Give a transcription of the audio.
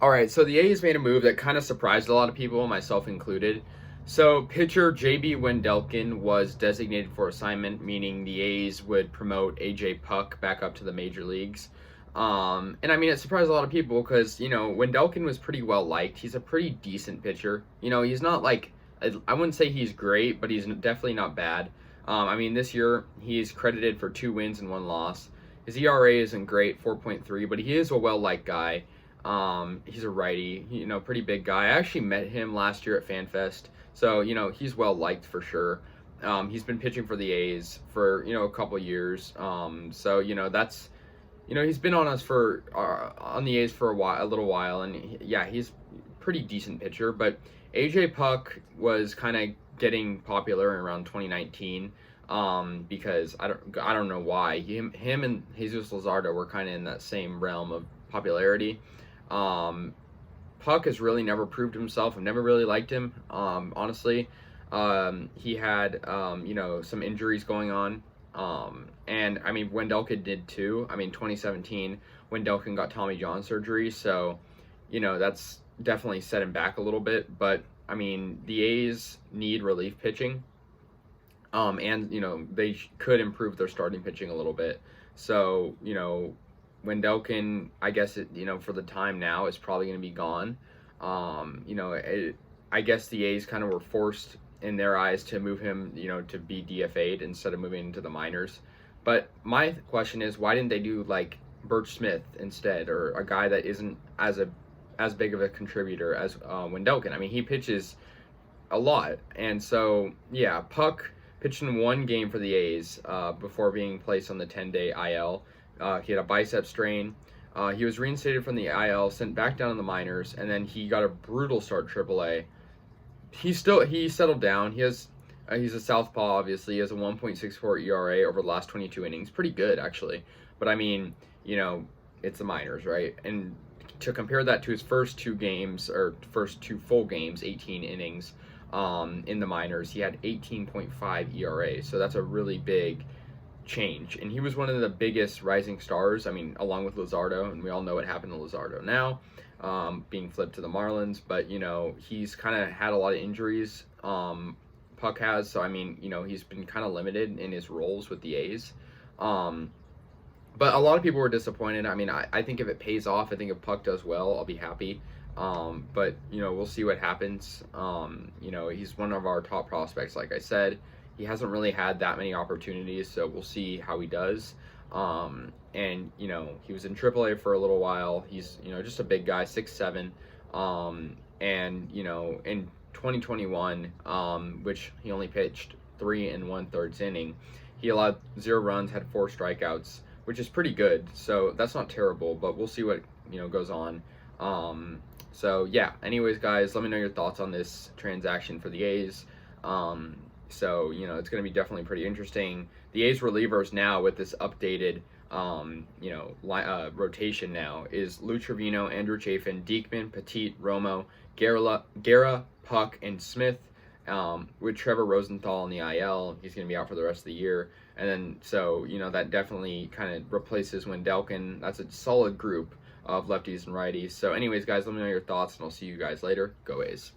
All right, so the A's made a move that kind of surprised a lot of people, myself included. So pitcher JB Wendelken was designated for assignment, meaning the A's would promote AJ Puck back up to the major leagues. And I mean, it surprised a lot of people because, Wendelken was pretty well liked. He's a pretty decent pitcher. He's not like, I wouldn't say he's great, but he's definitely not bad. I mean, this year he's credited for 2 wins and 1 loss. His ERA isn't great, 4.3, but he is a well liked guy. He's a righty, pretty big guy. I actually met him last year at FanFest, so he's well liked for sure. He's been pitching for the A's for a couple years. So that's he's been on us for on the A's for a little while, and he's pretty decent pitcher. But AJ Puck was kind of getting popular around 2019. Because I don't know why him and Jesus Luzardo were kind of in that same realm of popularity. Puck has really never proved himself. I've never really liked him, honestly. He had, some injuries going on. And I mean, Wendelken did too. I mean, 2017, Wendelken got Tommy John surgery. So, that's definitely set him back a little bit. But I mean, the A's need relief pitching. And, they could improve their starting pitching a little bit. So, Wendelken, I guess for the time now is probably going to be gone. I guess the A's kind of were forced in their eyes to move him, to be DFA'd instead of moving into the minors. But my question is, why didn't they do like Birch Smith instead, or a guy that isn't as big of a contributor as Wendelken? I mean, he pitches a lot, and so Puck pitched in 1 game for the A's before being placed on the 10-day IL. He had a bicep strain. He was reinstated from the IL, sent back down in the minors, and then he got a brutal start AAA. He settled down. He's a southpaw, obviously. He has a 1.64 ERA over the last 22 innings. Pretty good, actually. But I mean, it's the minors, right? And to compare that to his first 2 games, or first 2 full games, 18 innings in the minors, he had 18.5 ERA. So that's a really big change, and he was one of the biggest rising stars. I mean, along with Luzardo, and we all know what happened to Luzardo now, being flipped to the Marlins. But he's kind of had a lot of injuries. Puck has, so I mean, he's been kind of limited in his roles with the A's. But a lot of people were disappointed. I mean, I think if it pays off, I think if Puck does well, I'll be happy. But we'll see what happens. He's one of our top prospects, like I said. He hasn't really had that many opportunities, so we'll see how he does. And he was in AAA for a little while. He's just a big guy, 6'7". And in 2021, which he only pitched 3 1/3 inning, he allowed 0 runs, had 4 strikeouts, which is pretty good. So that's not terrible, but we'll see what goes on. So anyways, guys, let me know your thoughts on this transaction for the A's. So, it's going to be definitely pretty interesting. The A's relievers now with this updated, rotation now is Lou Trevino, Andrew Chafin, Diekman, Petit, Romo, Guerra, Puck, and Smith. With Trevor Rosenthal in the IL, he's going to be out for the rest of the year. And then, so, that definitely kind of replaces Wendelken. That's a solid group of lefties and righties. So anyways, guys, let me know your thoughts, and I'll see you guys later. Go A's.